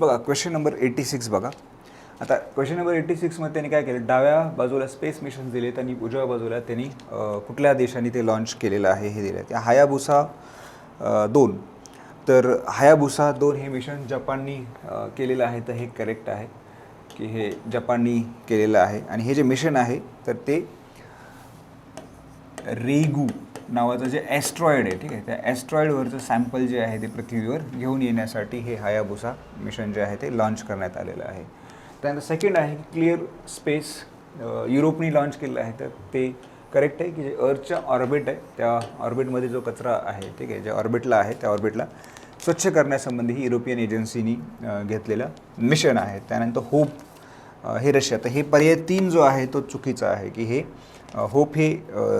बघा question number 86 बघा. आता क्वेश्चन नंबर 86 मध्ये त्यांनी काय केलं, डाव्या बाजूला स्पेस मिशन दिले, त्यांनी उजव्या बाजूला त्यांनी कुठल्या देशाने ते लॉन्च केलेलं आहे हे दिलं. त्या हायाबुसा 2. तर हायाबुसा 2 हे मिशन जपाननी केलेलं आहे, तर हे करेक्ट आहे की हे जपाननी केलेलं आहे. आणि हे जे मिशन आहे तर ते रेगू नावाचं जे ॲस्ट्रॉइड आहे, ठीक आहे, त्या ॲस्ट्रॉइडवरचं सॅम्पल जे आहे ते पृथ्वीवर घेऊन येण्यासाठी हे हायाबुसा मिशन जे आहे ते लॉन्च करण्यात आलेलं आहे. त्यानंतर सेकंड आहे क्लिअर स्पेस, युरोपनी लॉन्च केलेलं आहे, तर ते करेक्ट आहे की जे अर्थच्या ऑर्बिट आहे त्या ऑर्बिटमध्ये जो कचरा आहे, ठीक आहे, जे ऑर्बिटला आहे त्या ऑर्बिटला स्वच्छ करण्यासंबंधी ही युरोपियन एजन्सीनी घेतलेलं मिशन आहे. त्यानंतर होप हे रशिया. तर हे पर्याय 3 जो आहे तो चुकीचा आहे की हे होप हे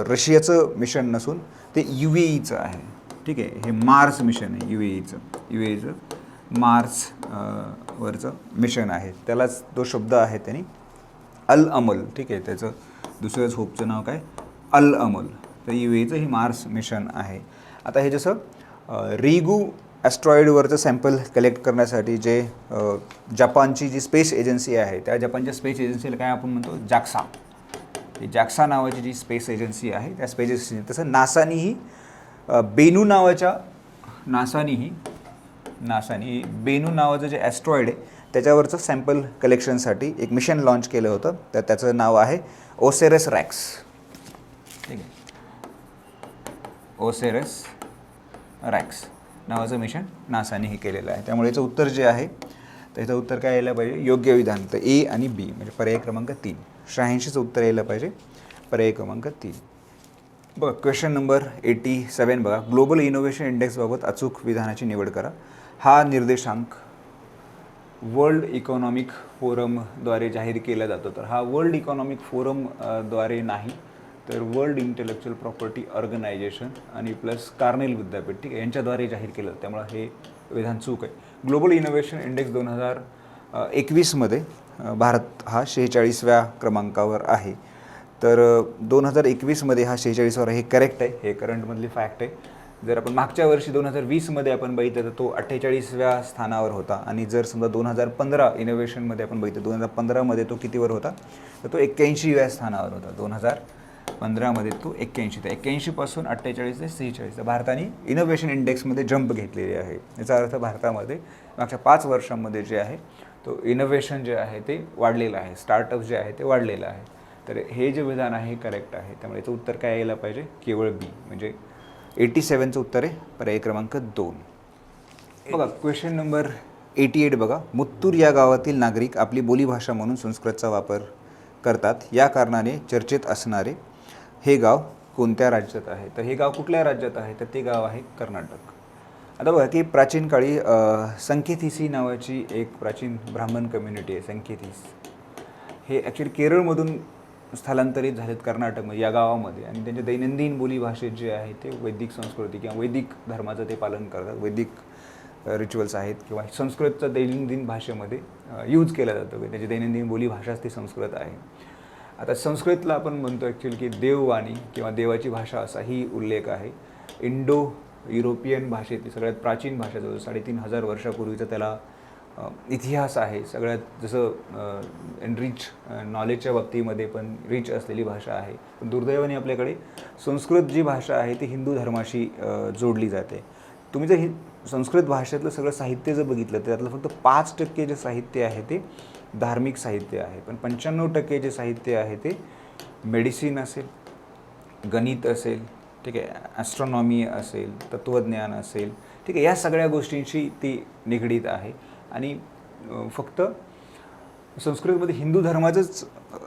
रशियाचं मिशन नसून ते UAEचं आहे, ठीक आहे. हे मार्स मिशन आहे, UAEचं मार्स वरचं मिशन आहे. त्यालाच तो शब्द आहे त्यांनी अल अमल, ठीक आहे, त्याचं दुसरंच होपचं नाव काय, अल अमल. तर UAEचं हे मार्स मिशन आहे. आता हे जसं रिगू ॲस्ट्रॉइडवरचं सॅम्पल कलेक्ट करण्यासाठी जे जपानची जी स्पेस एजन्सी आहे त्या जपानच्या स्पेस एजन्सीला काय आपण म्हणतो, जाक्सा. ही जाक्सा नावाची जी स्पेस एजन्सी आहे त्या स्पेस एजन्सी, तसं नासानीही बेनू नावाचं जे ॲस्ट्रॉइड आहे त्याच्यावरचं सॅम्पल कलेक्शनसाठी एक मिशन लॉन्च केलं होतं. तर त्याचं नाव आहे ओसेरस रॅक्स, ठीक आहे. ओसेरस रॅक्स नावाचं मिशन नासाने हे केलेलं आहे. त्यामुळे याचं उत्तर जे आहे त्याचं उत्तर काय यायला पाहिजे, योग्य विधान. तर A आणि B म्हणजे पर्याय क्रमांक 3. 86चं उत्तर यायला पाहिजे पर्याय क्रमांक 3. बघा क्वेश्चन नंबर 87 बघा. ग्लोबल इनोव्हेशन इंडेक्सबाबत अचूक विधानाची निवड करा. हा निर्देशांक वर्ल्ड इकॉनॉमिक फोरमद्वारे जाहीर केला जातो. तर हा वर्ल्ड इकॉनॉमिक फोरमद्वारे नाही, तर वर्ल्ड इंटेलेक्च्युअल प्रॉपर्टी ऑर्गनायझेशन आणि प्लस कार्नेल विद्यापीठ, ठीक आहे, यांच्याद्वारे जाहीर केलं. त्यामुळे हे विधान चूक आहे. ग्लोबल इनोव्हेशन इंडेक्स 2021मध्ये भारत हा 46व्या क्रमांकावर आहे. तर 2021मध्ये हा 46वर आहे, हे करेक्ट आहे, हे करंटमधली फॅक्ट आहे. जर आपण मागच्या वर्षी 2020मध्ये आपण बघितलं तर तो 48व्या स्थानावर होता. आणि जर समजा 2015 इनोव्हेशनमध्ये आपण बघितलं 2015मध्ये तो कितीवर होता, तर तो 81व्या स्थानावर होता. 2015मध्ये तो 81. तर 81पासून 48 ते 46. तर भारताने इनोव्हेशन इंडेक्समध्ये जंप घेतलेली आहे. याचा अर्थ भारतामध्ये मागच्या 5 वर्षांमध्ये जे आहे तो इनोव्हेशन जे आहे ते वाढलेलं आहे, स्टार्टअप जे आहे ते वाढलेलं आहे. तर हे जे विधान आहे करेक्ट आहे. त्यामुळे याचं उत्तर काय यायला पाहिजे, केवळ B म्हणजे 87चं उत्तर आहे पर्याय क्रमांक 2. बघा क्वेश्चन नंबर 88 बघा. मुत्तूर या गावातील नागरिक आपली बोलीभाषा म्हणून संस्कृतचा वापर करतात. या कारणाने चर्चेत असणारे हे गाव कोणत्या राज्यात आहे. तर हे गाव कुठल्या राज्यात आहे, तर ते गाव आहे कर्नाटक. आता बघा की प्राचीन काळी संकेथिसी नावाची एक प्राचीन ब्राह्मण कम्युनिटी आहे. संकेथिस हे ॲक्च्युली केरळमधून स्थलांतरित झालेत कर्नाटकमध्ये या गावामध्ये. आणि त्यांच्या दैनंदिन बोलीभाषेत जे आहे ते वैदिक संस्कृती किंवा वैदिक धर्माचं ते पालन करतात. वैदिक रिच्युअल्स आहेत किंवा संस्कृतचं दैनंदिन भाषेमध्ये यूज केलं जातं. त्याची दैनंदिन बोलीभाषाच ती संस्कृत आहे. आता संस्कृतला आपण म्हणतो ॲक्च्युली की देववाणी किंवा देवाची भाषा असाही उल्लेख आहे. इंडो युरोपियन भाषेतली सगळ्यात प्राचीन भाषा, जवळ 3500 वर्षापूर्वीचा त्याला इतिहास आहे. सगळ्यात जसं रिच नॉलेजच्या बाबतीमध्ये पण रिच असलेली भाषा आहे. पण दुर्दैवाने आपल्याकडे संस्कृत जी भाषा आहे ती हिंदू धर्माशी जोडली जाते. तुम्ही जर संस्कृत भाषेतलं सगळं साहित्य जर बघितलं तर त्यातलं फक्त 5% जे साहित्य आहे ते धार्मिक साहित्य आहे. पण 95% जे साहित्य आहे ते मेडिसिन असेल, गणित असेल, ठीक आहे, ॲस्ट्रॉनॉमी असेल, तत्त्वज्ञान असेल, ठीक आहे, या सगळ्या गोष्टींशी ती निगडीत आहे. आणि फक्त संस्कृतमध्ये हिंदू धर्माचंच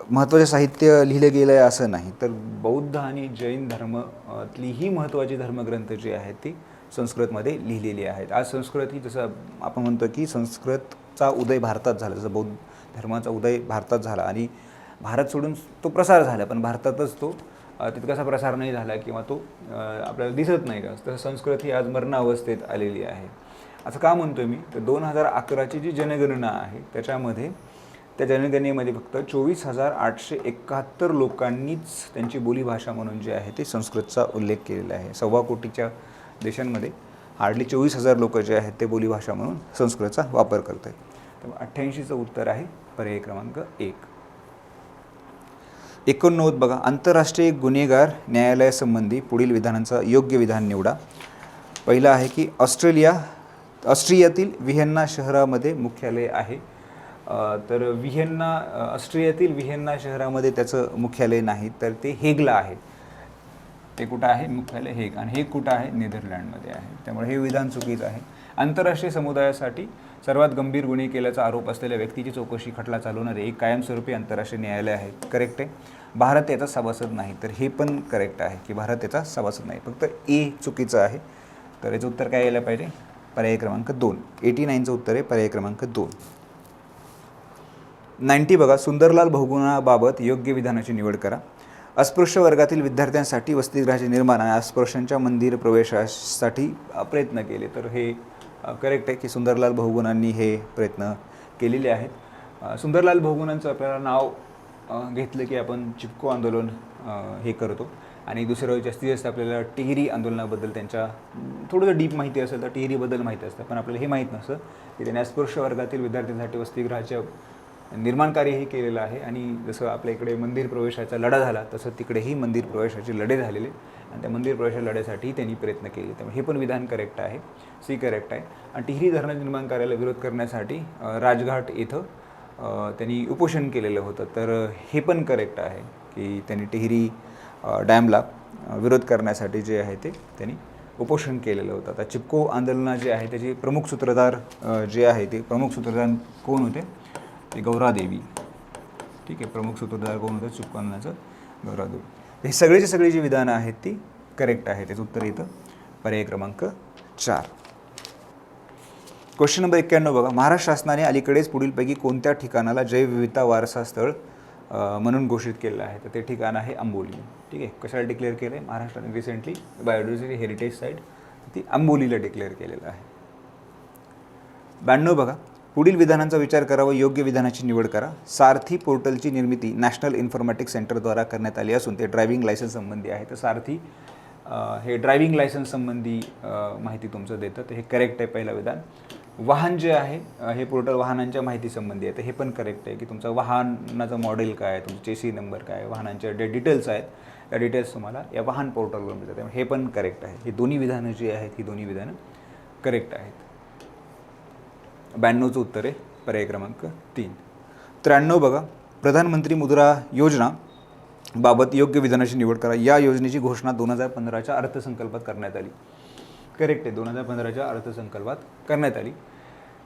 महत्त्वाचं साहित्य लिहिलं गेलं आहे असं नाही, तर बौद्ध आणि जैन धर्मातलीही महत्त्वाची धर्मग्रंथ जी आहेत ती संस्कृतमध्ये लिहिलेली आहेत. आज संस्कृत ही जसं आपण म्हणतो की संस्कृतचा उदय भारतात झाला, जसं बौद्ध धर्माचा उदय भारतात झाला आणि भारत सोडून तो प्रसार झाला, पण भारतातच तो तितकासा प्रसार नाही झाला किंवा तो आपल्याला दिसत नाही का. तसं संस्कृत ही आज मरणावस्थेत आलेली आहे. असं का म्हणतोय मी, तर 2011ची जी जनगणना आहे त्याच्यामध्ये त्या जनगणनेमध्ये फक्त 24,871 लोकांनीच त्यांची बोलीभाषा म्हणून जे आहे ते संस्कृतचा उल्लेख केलेला आहे. 1.25 कोटीच्या देशांमध्ये हार्डली 24,000 लोक जे आहेत ते बोलीभाषा म्हणून संस्कृतचा वापर करत आहेत. तर 88चं उत्तर आहे पर्याय क्रमांक 1. 89 बघा, आंतरराष्ट्रीय गुन्हेगार न्यायालयासंबंधी पुढील विधानांचं योग्य विधान निवडा. पहिलं आहे की ऑस्ट्रियातील व्हिएन्ना शहरामध्ये मुख्यालय आहे. तर ऑस्ट्रियातील व्हिएन्ना शहरामध्ये त्याचं मुख्यालय नाही, तर ते हेगला आहे. ते कुठं आहे मुख्यालय? हेग. आणि हेग कुठं आहे? नेदरलँडमध्ये आहे. त्यामुळे हे विधान चुकीचं आहे. आंतरराष्ट्रीय समुदायासाठी सर्वात गंभीर गुन्हे केल्याचा आरोप असलेल्या व्यक्तीची चौकशी खटला चालवणारे एक कायमस्वरूपी आंतरराष्ट्रीय न्यायालय आहे. करेक्ट आहे. भारत याचा सभासद नाही, तर हे पण करेक्ट आहे की भारत याचा सभासद नाही. फक्त ए चुकीचं आहे. तर याचं उत्तर काय यायला पाहिजे? पर्याय क्रमांक 2. 89चं उत्तर आहे पर्याय क्रमांक 2. 90 बघा, सुंदरलाल बहुगुणाबाबत योग्य विधानाची निवड करा. अस्पृश्य वर्गातील विद्यार्थ्यांसाठी वसतिगृहाचे निर्माण आणि अस्पृश्यांच्या मंदिर प्रवेशासाठी प्रयत्न केले. तर हे करेक्ट आहे की सुंदरलाल बहुगुणांनी हे प्रयत्न केलेले आहेत. सुंदरलाल बहुगुणांचं आपल्याला नाव घेतलं की आपण चिपको आंदोलन हे करतो. आणि दुसरं जास्तीत जास्त आपल्याला टिहरी आंदोलनाबद्दल त्यांच्या थोडंसं डीप माहिती असेल तर टिहरीबद्दल माहिती असतं, पण आपल्याला हे माहीत नसतं की त्यांनी अस्पृश्य वर्गातील विद्यार्थ्यांसाठी वसतिगृहाच्या निर्माण कार्यही केलेलं आहे. आणि जसं आपल्या इकडे मंदिर प्रवेशाचा लढा झाला तसं तिकडेही मंदिर प्रवेशाचे लढे झालेले आणि त्या मंदिर प्रवेशाच्या लढ्यासाठी त्यांनी प्रयत्न केले. त्यामुळे हे पण विधान करेक्ट आहे. सी करेक्ट आहे. आणि टिहरी धरण निर्माण कार्याला विरोध करण्यासाठी राजघाट इथं त्यांनी उपोषण केलेलं होतं. तर हे पण करेक्ट आहे की त्यांनी टिहरी डॅमला विरोध करण्यासाठी जे आहे ते त्यांनी उपोषण केलेलं होतं. आता चिपको आंदोलन जे आहे त्याचे प्रमुख सूत्रधार जे आहे ते प्रमुख सूत्रधार कोण होते? ते गौरादेवी. ठीक आहे. प्रमुख सूत्रधार कोण होतं चिपको आंदोलनाचं? गौरादेवी. हे सगळी जी विधानं आहेत ती करेक्ट आहे. त्याचं उत्तर येतं पर्याय क्रमांक 4. क्वेश्चन नंबर 91 बघा, महाराष्ट्र शासनाने अलीकडेच पुढीलपैकी कोणत्या ठिकाणाला जैवविविधता वारसा स्थळ म्हणून घोषित केलेलं आहे? तर ते ठिकाण आहे आंबोली. ठीक आहे. कशाला डिक्लेअर केलं आहे? महाराष्ट्राने रिसेंटली बायोडायव्हर्सिटी हेरिटेज साईट ती आंबोलीला डिक्लेअर केलेलं आहे. 92 बघा, पुढील विधानांचा विचार करा व योग्य विधानाची निवड करा. सारथी पोर्टलची निर्मिती नॅशनल इन्फॉर्मॅटिक्स सेंटरद्वारा करण्यात आली असून ते ड्रायव्हिंग लायसन्स संबंधी आहे. तर सारथी हे ड्रायव्हिंग लायसन्स संबंधी माहिती तुमचं देतं. तर हे करेक्ट आहे पहिलं विधान. वाहन जे आहे हे पोर्टल वाहनांच्या माहिती संबंधी आहे. तर हे पण करेक्ट आहे की तुमचं वाहनाचं मॉडेल काय आहे, तुमचं चेसी नंबर काय आहे, वाहनांचे जे डिटेल्स आहेत त्या डिटेल्स तुम्हाला या वाहन पोर्टलवर मिळतात. त्यामुळे हे पण करेक्ट आहे. ही दोन्ही विधानं जी आहेत ही दोन्ही विधानं करेक्ट आहेत. 92चं उत्तर आहे पर्याय क्रमांक 3. 93 बघा, प्रधानमंत्री मुद्रा योजना बाबत योग्य विधानाची निवड करा. या योजनेची घोषणा 2015च्या अर्थसंकल्पात करण्यात आली. करेक्ट आहे. 2015च्या अर्थसंकल्पात करण्यात आली.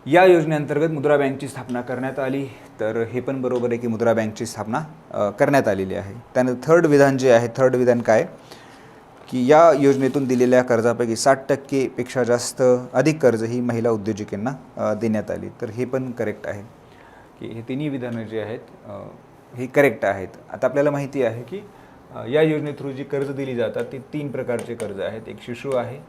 या योजनेअंतर्गत मुद्रा बँकची स्थापना करण्यात आली. तर हे पण बरोबर आहे की मुद्रा बँकची स्थापना करण्यात आलेली आहे. त्यानंतर थर्ड विधान जे आहे, थर्ड विधान काय की या योजनेतून दिलेल्या कर्जापैकी 60% पेक्षा जास्त अधिक कर्ज ही महिला उद्योजकांना देण्यात आली. तर हे पण करेक्ट आहे की हे तिन्ही विधानं जे आहेत हे करेक्ट आहेत. आता आपल्याला माहिती आहे की या योजने थ्रू जी कर्ज दिली जातात ती 3 प्रकारचे कर्ज आहेत. एक शिशु आहे,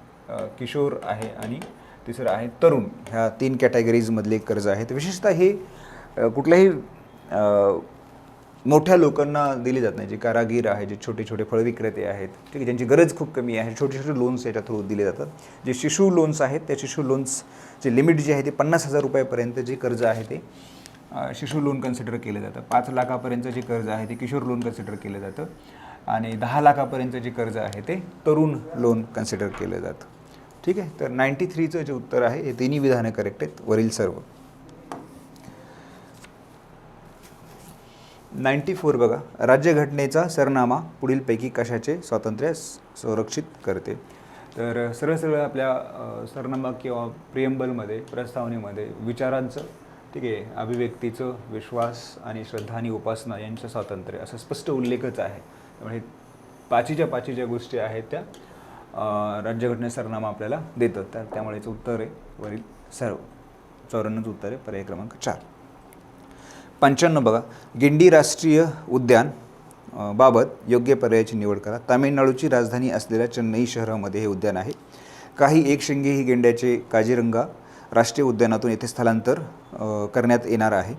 किशोर आहे आणि तिसरं आहे तरुण. ह्या 3 कॅटेगरीजमधले कर्ज आहेत. विशेषतः हे कुठल्याही मोठ्या लोकांना दिली जात नाही. जे कारागीर आहे, जे छोटे छोटे फळ विक्रेते आहेत, ठीक आहे, ज्यांची गरज खूप कमी आहे, छोटे छोटे लोन्स याच्या थ्रू दिले जातात. जे शिशु लोन्स आहेत त्या शिशु लोन्सचे लिमिट जे आहे ते 50,000 रुपयापर्यंत जे कर्ज आहे ते शिशु लोन कन्सिडर केलं जातं. 5 लाखापर्यंत जे कर्ज आहे ते किशोर लोन कन्सिडर केलं जातं आणि 10 लाखापर्यंत जे कर्ज आहे ते तरुण लोन कन्सिडर केलं जातं. ठीक आहे. तर 93चं जे उत्तर आहे हे तिन्ही विधानं करेक्ट आहेत वरील सर्व. 94 बघा, राज्यघटनेचा सरनामा पुढीलपैकी कशाचे स्वातंत्र्य संरक्षित करते? तर सरळ आपल्या सरनामा किंवा प्रिएम्बलमध्ये प्रस्तावनेमध्ये विचारांचं, ठीक आहे, अभिव्यक्तीचं, विश्वास आणि श्रद्धा आणि उपासना यांचं स्वातंत्र्य असं स्पष्ट उल्लेखच आहे. त्यामुळे पाचीच्या ज्या गोष्टी आहेत त्या राज्यघटने सरनामा आपल्याला देतं. तर त्यामुळेच उत्तर आहे वरील सर्व. 94चं उत्तर आहे पर्याय क्रमांक 4. 95 बघा, गिंडी राष्ट्रीय उद्यान बाबत योग्य पर्यायाची निवड करा. तामिळनाडूची राजधानी असलेल्या चेन्नई शहरामध्ये हे उद्यान आहे. काही एकशिंगी ही गेंड्याचे काझीरंगा राष्ट्रीय उद्यानातून येथे स्थलांतर करण्यात येणार आहे.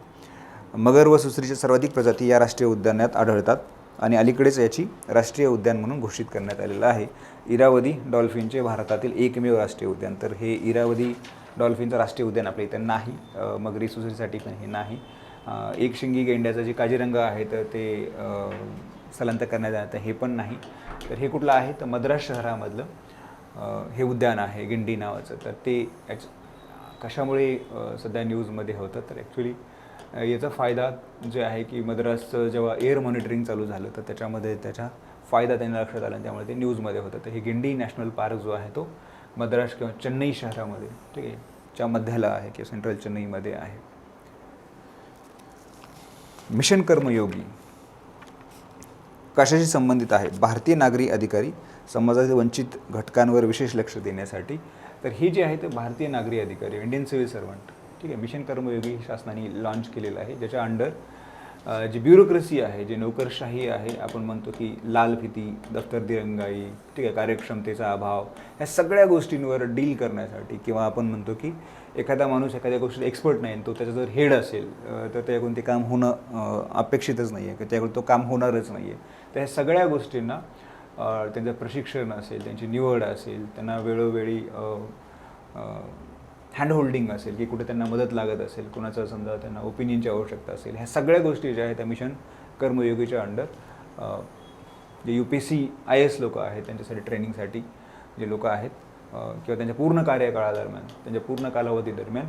मगर व सुसरीच्या सर्वाधिक प्रजाती या राष्ट्रीय उद्यानात आढळतात आणि अलीकडेच याची राष्ट्रीय उद्यान म्हणून घोषित करण्यात आलेलं आहे. इरावदी डॉल्फिनचे भारतातील एकमेव राष्ट्रीय उद्यान. तर हे इरावदी डॉल्फिनचं राष्ट्रीय उद्यान आपल्या इथं नाही. मगरी सुसरीसाठी पण हे नाही. एक शिंगी गेंड्याचं जे काझीरंगा आहे तर ते स्थलांतर करण्यात आलं तर हे पण नाही. तर हे कुठलं आहे तर मद्रास शहरामधलं हे उद्यान आहे गिंडी नावाचं. तर ते कशामुळे सध्या न्यूजमध्ये होतं तर ॲक्च्युली याचा फायदा जे आहे की मद्रासचं जेव्हा एअर मॉनिटरिंग चालू झालं तर त्याच्यामध्ये त्याचा फायदा त्यांना लक्षात आला आणि त्यामुळे ते न्यूजमध्ये होतं. तर हे गिंडी नॅशनल पार्क जो आहे तो मद्रास किंवा चेन्नई शहरामध्ये ठीक आहे च्या मध्याला आहे किंवा सेंट्रल चेन्नईमध्ये आहे. मिशन कर्मयोगी कशाशी संबंधित आहे? भारतीय नागरी अधिकारी समाजातील वंचित घटकांवर विशेष लक्ष देण्यासाठी. तर हे जे आहे ते भारतीय नागरी अधिकारी इंडियन सिव्हिल सर्वंट ठीक आहे मिशन कर्मयोगी शासनाने लॉन्च केलेलं आहे, ज्याच्या अंडर जी ब्युरोक्रेसी आहे, जे नोकरशाही आहे, आपण म्हणतो की लाल फिती, दफ्तर दिरंगाई ठीक आहे, कार्यक्षमतेचा अभाव, ह्या सगळ्या गोष्टींवर डील करण्यासाठी किंवा आपण म्हणतो की एखादा माणूस एखाद्या गोष्टीत एक्सपर्ट नाही तो त्याचा जर हेड असेल तर त्याकडून ते काम होणं अपेक्षितच नाही आहे किंवा त्याकडून तो काम होणारच नाही आहे. तर ह्या सगळ्या गोष्टींना त्यांचं प्रशिक्षण असेल, त्यांची निवड असेल, त्यांना वेळोवेळी हँडहोल्डिंग असेल की कुठे त्यांना मदत लागत असेल, कुणाचं समजा त्यांना ओपिनियनची आवश्यकता असेल, ह्या सगळ्या गोष्टी ज्या आहेत त्या मिशन कर्मयोगीच्या अंडर जे UPSC IAS लोक आहेत त्यांच्यासाठी ट्रेनिंगसाठी जे लोक आहेत किंवा त्यांच्या पूर्ण कार्यकाळादरम्यान त्यांच्या पूर्ण कालावधीदरम्यान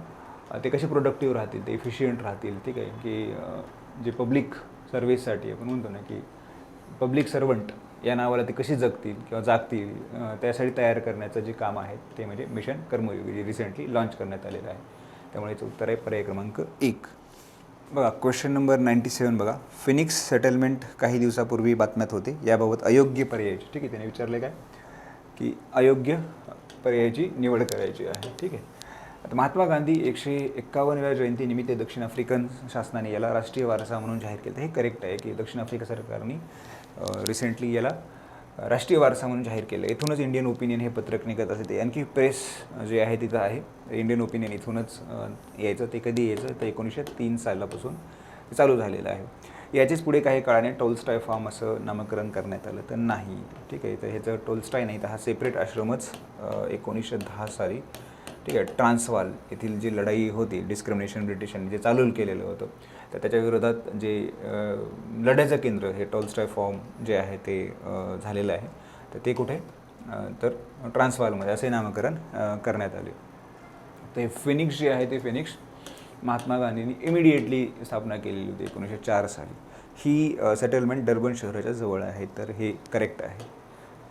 ते कसे प्रोडक्टिव्ह राहतील, ते इफिशियंट राहतील ठीक आहे की जे पब्लिक सर्व्हिससाठी आपण म्हणतो ना की पब्लिक सर्वंट या नावाला ते कशी जगतील किंवा जागतील त्यासाठी तयार करण्याचं जे काम आहे ते म्हणजे मिशन कर्मयोगी जे रिसेंटली लॉन्च करण्यात आलेलं आहे. त्यामुळे याचं उत्तर आहे पर्याय क्रमांक 1. बघा क्वेश्चन नंबर 97 बघा. फिनिक्स सेटलमेंट काही दिवसापूर्वी बातम्यात होते, याबाबत अयोग्य पर्यायाची ठीक आहे त्याने विचारले काय की अयोग्य पर्यायाची निवड करायची आहे ठीक आहे. आता महात्मा गांधी 151व्या जयंतीनिमित्त दक्षिण आफ्रिकन शासनाने याला राष्ट्रीय वारसा म्हणून जाहीर केलं. हे करेक्ट आहे की दक्षिण आफ्रिका सरकारने रिसेंटली याला राष्ट्रीय वारसा म्हणून जाहीर केलं. इथूनच इंडियन ओपिनियन हे पत्रक निघत असे. ते आणखी प्रेस जे आहे तिथं आहे इंडियन ओपिनियन इथूनच यायचं. ते कधी यायचं तर 1903 सालापासून ते चालू झालेलं आहे. याचेच पुढे काही काळाने टॉल्स्टॉय फार्म असं नामकरण करण्यात आलं तर नाही ठीक आहे. तर ह्याचं टॉल्स्टॉय नाही तर हा सेपरेट आश्रमच 1910 साली ठीक आहे ट्रान्सवाल येथील जी लढाई होती डिस्क्रिमिनेशन ब्रिटिशांनी जे चालू केलेलं होतं तर त्याच्या विरोधात जे लढ्याचं केंद्र हे टॉल्स्टॉय फार्म जे आहे ते झालेलं आहे. तर ते कुठे तर ट्रान्सवालमध्ये असे नामकरण करण्यात आले. ते फिनिक्स जे आहे ते फिनिक्स महात्मा गांधींनी इमिडिएटली स्थापना केलेली होती 1904 साली. ही सेटलमेंट डर्बन शहराच्या जवळ आहे तर हे करेक्ट आहे.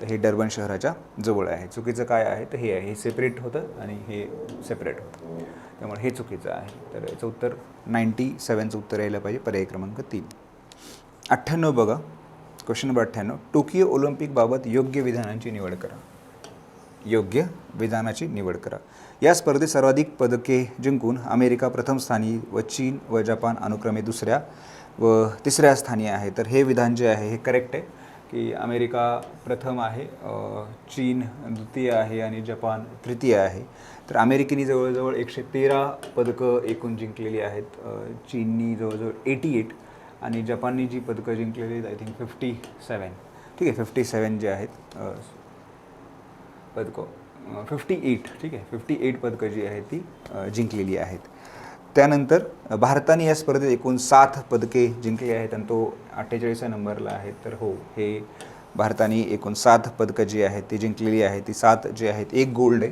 तर हे डर्बन शहराच्या जवळ आहे. चुकीचं काय आहे तर हे आहे, हे सेपरेट होतं आणि हे सेपरेट होतं त्यामुळे हे चुकीचं आहे. तर याचं उत्तर 97चं उत्तर यायला पाहिजे पर्याय क्रमांक 3. 98 बघा क्वेश्चन नंबर 98. टोकियो ऑलिम्पिकबाबत योग्य विधानांची निवड करा. योग्य विधानाची निवड करा. या स्पर्धेत सर्वाधिक पदके जिंकून अमेरिका प्रथम स्थानी व चीन व जपान अनुक्रमे 2ऱ्या व 3ऱ्या स्थानी आहे. तर हे विधान जे आहे हे करेक्ट आहे की अमेरिका प्रथम आहे, चीन द्वितीय आहे आणि जपान तृतीय आहे. तर अमेरिकेने जवळजवळ 113 पदकं एकूण जिंकलेली आहेत, चीननी जवळजवळ 88 आणि जपाननी जी पदकं जिंकलेली आहेत आय थिंक 57 ठीक आहे 57 जे आहेत पदकं 58 ठीक आहे 58 पदकं जी आहेत ती जिंकलेली आहेत. त्यानंतर भारताने या स्पर्धेत एकूण 7 पदके जिंकली आहेत आणि तो 48व्या नंबरला आहे. तर हो हे भारताने एकूण 7 पदकं जी आहेत ती जिंकलेली आहेत. ती 7 जे आहेत 1 गोल्ड आहे.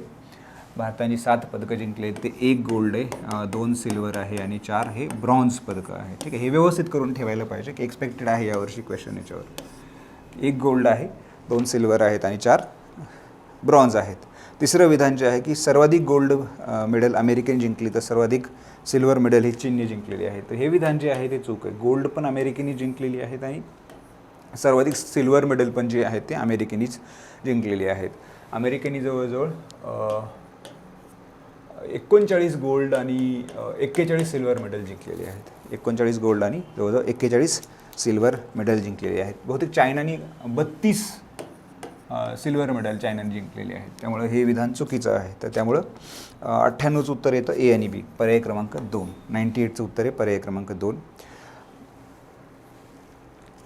भारताने 7 पदकं जिंकले ते 1 गोल्ड आहे, 2 सिल्वर आहे आणि 4 हे ब्रॉन्झ पदकं आहे ठीक आहे. हे व्यवस्थित करून ठेवायला पाहिजे की एक्सपेक्टेड आहे यावर्षी क्वेश्चन याच्यावर. 1 गोल्ड आहे, 2 सिल्वर आहेत आणि 4 ब्रॉन्झ आहेत. तिसरं विधान जे आहे की सर्वाधिक गोल्ड मेडल अमेरिकेने जिंकली तर सर्वाधिक सिल्वर मेडल ही चीनने जिंकलेली आहे. तर हे विधान जे आहे ते चूक आहे. गोल्ड पण अमेरिकेने जिंकलेली आहेत आणि सर्वाधिक सिल्वर मेडल पण जे आहेत ते अमेरिकेनेच जिंकलेली आहेत. अमेरिकेने जवळजवळ 39 गोल्ड आणि 41 सिल्वर मेडल जिंकलेले आहेत. 39 गोल्ड आणि जवळजवळ 41 सिल्वर मेडल जिंकलेले आहेत. बहुतेक चायनाने 32 सिल्वर मेडल चायनाने जिंकलेले आहेत. त्यामुळे हे विधान चुकीचं आहे. तर त्यामुळं 98चं उत्तर येतं ए आणि बी पर्याय क्रमांक 2. 98चं उत्तर आहे पर्याय क्रमांक 2.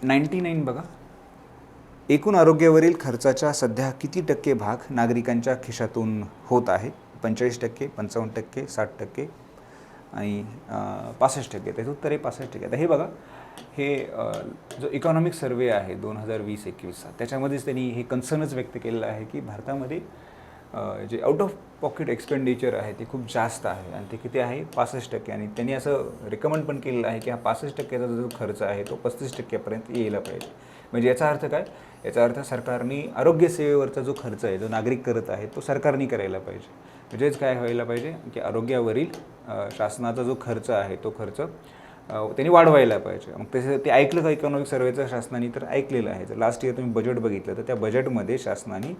99 बघा. एकूण आरोग्यावरील खर्चाच्या सध्या किती टक्के भाग नागरिकांच्या खिशातून होत आहे? 45%, 55%, 60% आणि 65%. त्याचं उत्तर आहे 65%. आता हे बघा, हे जो इकॉनॉमिक सर्वे आहे 2020-21 त्याच्यामध्येच त्यांनी हे कन्सर्नच व्यक्त केलेलं आहे की भारतामध्ये जे आउट ऑफ पॉकेट एक्सपेंडिचर आहे ते खूप जास्त आहे आणि ते किती आहे 65%. आणि त्यांनी असं रिकमेंड पण केलेलं आहे की हा 65%चा जो खर्च आहे तो 35%पर्यंत यायला पाहिजे. म्हणजे याचा अर्थ काय? याचा अर्थ सरकारने आरोग्यसेवेवरचा जो खर्च आहे जो नागरिक करत आहे तो सरकारने करायला पाहिजे. म्हणजेच काय व्हायला पाहिजे की आरोग्यावरील शासनाचा जो खर्च आहे तो खर्च त्यांनी वाढवायला पाहिजे. मग तसं ते ऐकलं का इकॉनॉमिक सर्वेचं शासनाने? तर ऐकलेलं आहे. जर लास्ट इयर तुम्ही बजेट बघितलं तर त्या बजेटमध्ये शासनाने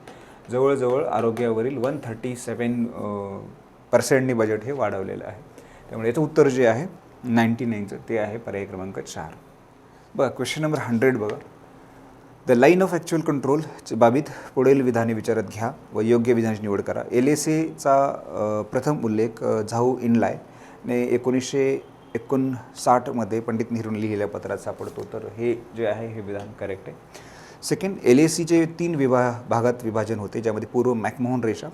जवळजवळ आरोग्यावरील 137% बजेट हे वाढवलेलं आहे. त्यामुळे याचं उत्तर जे आहे 99चं ते आहे पर्याय क्रमांक 4. बघा क्वेश्चन नंबर 100 बघा. The line of actual control बाबीत पुढील विधाने विचारात घ्या व योग्य विधानाची निवड करा. LACचा प्रथम उल्लेख झाऊ इनलायने 1959 पंडित नेहरूंनी लिहिलेल्या पत्रात सापडतो. तर हे जे आहे हे विधान करेक्ट आहे. सेकंड, LACचे 3 भागात विभाजन होते, ज्यामध्ये पूर्व मॅकमोहन रेषा,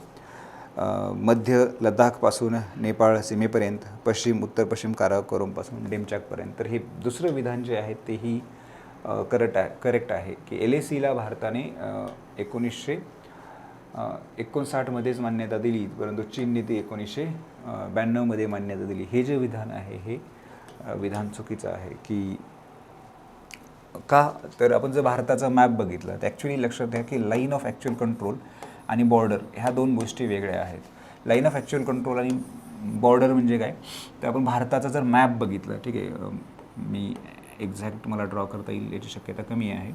मध्य लडाखपासून नेपाळ सीमेपर्यंत, पश्चिम उत्तर पश्चिम काराकोरमपासून डेमचाकपर्यंत. तर हे दुसरं विधान जे आहे तेही करेक्ट आहे की LACला भारताने 1959मध्येच मान्यता दिली, परंतु चीनने ती 1992मध्ये मान्यता दिली. हे जे विधान आहे हे विधान चुकीचं आहे. की का? तर आपण जर भारताचा मॅप बघितला तर ॲक्च्युली लक्षात घ्या की लाईन ऑफ ॲक्च्युअल कंट्रोल आणि बॉर्डर ह्या 2 गोष्टी वेगळ्या आहेत. लाईन ऑफ ॲक्च्युअल कंट्रोल आणि बॉर्डर म्हणजे काय? तर आपण भारताचा जर मॅप बघितला, ठीक आहे, मी एक्झॅक्ट मला ड्रॉ करता येईल याची शक्यता कमी आहे.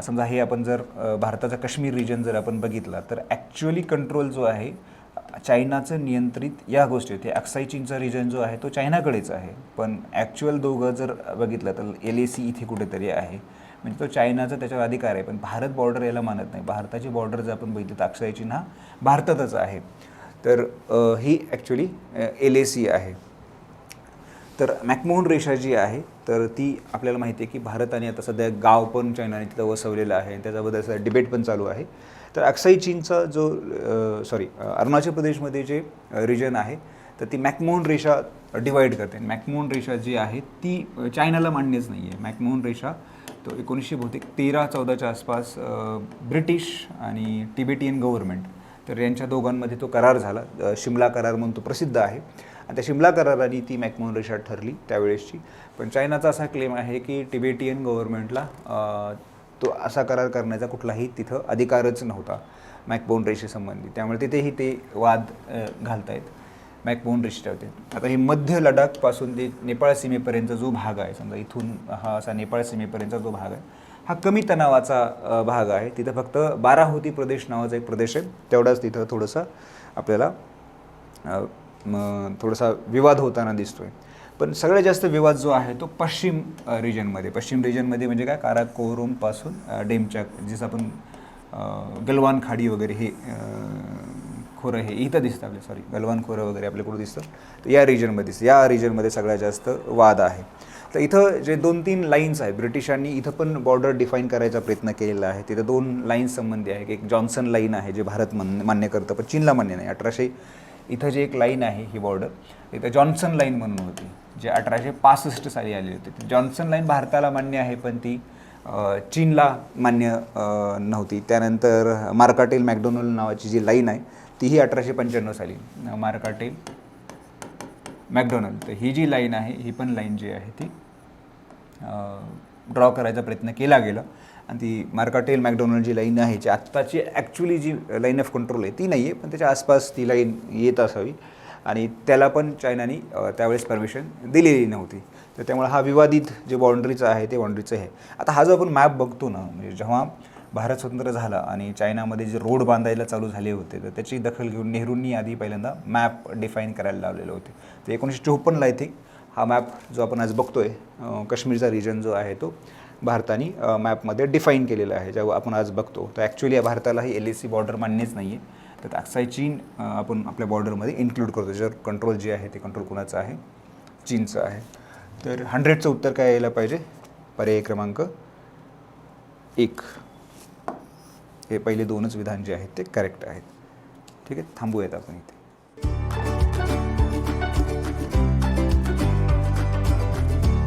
समजा हे आपण जर भारताचा काश्मीर रिजन जर आपण बघितला तर ॲक्च्युअली कंट्रोल जो आहे चायनाचं नियंत्रित या गोष्टी होते. अक्साई चीनचा रिजन जो आहे तो चायनाकडेच आहे, पण ॲक्च्युअल दोघं जर बघितलं तर LAC इथे कुठेतरी आहे, म्हणजे तो चायनाचा त्याच्यावर अधिकार आहे. पण भारत बॉर्डर याला मानत नाही. भारताची बॉर्डर जर आपण बघितलं तर अक्साई चीन हा भारतातच आहे. तर ही ॲक्च्युली LAC आहे. तर मॅकमोहन रेषा जी आहे तर ती आपल्याला माहिती आहे की भारताने आता सध्या गाव पण चायनाने तिथं वसवलेलं आहे आणि त्याच्याबद्दल सध्या डिबेट पण चालू आहे. तर अक्साई चीनचा जो अरुणाचल प्रदेशमध्ये जे रिजन आहे तर ती मॅकमोहन रेषा डिवाईड करते. मॅकमोहन रेषा जी आहे ती चायनाला मान्यच नाही आहे. मॅकमोहन रेषा तो 1913-14च्या आसपास ब्रिटिश आणि तिबेटियन गव्हर्नमेंट तर यांच्या दोघांमध्ये तो करार झाला. शिमला करार म्हणून तो प्रसिद्ध आहे आणि त्या शिमला कराराने ती मॅकमोहन रेषा ठरली त्यावेळेसची. पण चायनाचा असा क्लेम आहे की तिबेटियन गव्हर्नमेंटला तो असा करार करण्याचा कुठलाही तिथं अधिकारच नव्हता मॅकमोहन रेषेसंबंधी. त्यामुळे तिथेही ते वाद घालतायत मॅकमोहन रेषेच्या होते. आता हे मध्य लडाखपासून ते नेपाळ सीमेपर्यंतचा जो भाग आहे, समजा इथून हा असा नेपाळ सीमेपर्यंतचा जो भाग आहे हा कमी तणावाचा भाग आहे. तिथं फक्त बाराहोती प्रदेश नावाचा एक प्रदेश आहे, तेवढाच तिथं थोडंसं आपल्याला थोडासा विवाद होताना दिसतो आहे. पण सगळ्यात जास्त विवाद जो आहे तो पश्चिम रिजनमध्ये म्हणजे काय, काराकोरमपासून डेमचाक, जसं आपण गलवान खाडी वगैरे हे खोरं हे इथं दिसतं आपल्या, गलवान खोरं वगैरे आपल्या कुठं दिसतं, तर या रिजनमध्ये सगळ्यात जास्त वाद आहे. तर इथं जे 2-3 लाईन्स आहेत, ब्रिटिशांनी इथं पण बॉर्डर डिफाईन करायचा प्रयत्न केलेला आहे. तिथं 2 लाईन्स संबंधी आहे. एक जॉन्सन लाईन आहे जे भारत मान्य करतं पण चीनला मान्य नाही. 1800 इथं जे एक लाईन आहे ही बॉर्डर, इथं जॉन्सन लाईन म्हणून होती जे 1865 साली आलेली होती. जॉन्सन लाईन भारताला मान्य आहे पण ती चीनला मान्य नव्हती. त्यानंतर मार्काटेल मॅकडोनल्ड नावाची जी लाईन आहे तीही 1895 साली मार्काटेल मॅकडोनल्ड. तर ही जी लाईन आहे ही पण लाईन जी आहे ती ड्रॉ करायचा प्रयत्न केला गेला आणि ती मार्काटेल मॅकडोनल्ड जी लाईन आहे जी आत्ताची ॲक्च्युली जी लाईन ऑफ कंट्रोल आहे ती नाही आहे, पण त्याच्या आसपास ती लाईन येत असावी आणि त्याला पण चायनाने त्यावेळेस परमिशन दिलेली नव्हती. तर त्यामुळे हा विवादित जे बाउंड्रीचं आहे ते बाउंड्रीचं आहे. आता हा जो आपण मॅप बघतो ना, म्हणजे जेव्हा भारत स्वतंत्र झाला आणि चायनामध्ये जे रोड बांधायला चालू झाले होते तर त्याची दखल घेऊन नेहरूंनी आधी पहिल्यांदा मॅप डिफाईन करायला लावलेले होते. तर 1954ला आय थिंक हा मॅप जो आपण आज बघतोय काश्मीरचा रिजन जो आहे तो भारताने मॅपमध्ये डिफाईन केलेला आहे जेव्हा आपण आज बघतो. तर ॲक्च्युली भारताला ही LAC बॉर्डर मान्यच नाही आहे. तर अक्साई चीन आपण आपल्या बॉर्डरमध्ये इन्क्लूड करतो. ज्याच्यावर कंट्रोल जे आहे ते कंट्रोल कोणाचं आहे, चीनचं आहे. तर 100चं उत्तर काय यायला पाहिजे, पर्याय क्रमांक 1. हे पहिले 2च विधान जे आहेत ते करेक्ट आहेत. ठीक आहे, थांबूयात आपण इथे.